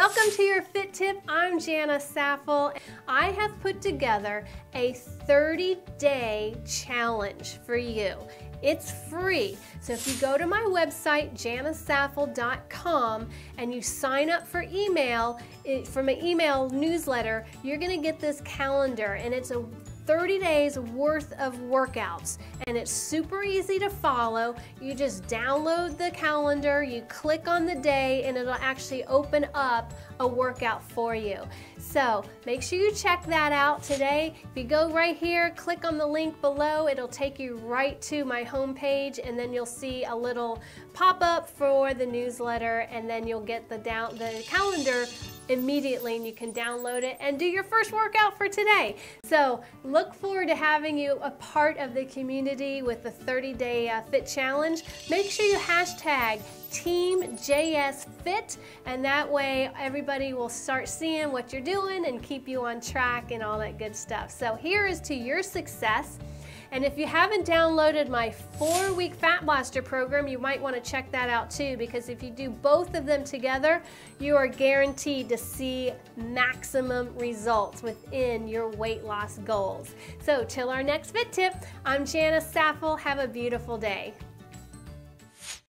Welcome to your Fit Tip. I'm Janis Saffell. I have put together a 30-day challenge for you. It's free. So if you go to my website, janissaffell.com, and you sign up for email, from an email newsletter, you're gonna get this calendar, and it's a 30 days worth of workouts, and it's super easy to follow. You just download the calendar, you click on the day, and it'll actually open up a workout for you. So make sure you check that out today. If you go right here, click on the link below, it'll take you right to my homepage, and then you'll see a little pop-up for the newsletter, and then you'll get the calendar immediately, and you can download it and do your first workout for today. So look forward to having you a part of the community with the 30-day Fit Challenge. Make sure you hashtag Team JSFit, and that way everybody will start seeing what you're doing and keep you on track and all that good stuff. So here is to your success. And if you haven't downloaded my 4-week Fat Blaster program, you might want to check that out too, because if you do both of them together, you are guaranteed to see maximum results within your weight loss goals. So till our next Fit Tip, I'm Janis Saffell. Have a beautiful day.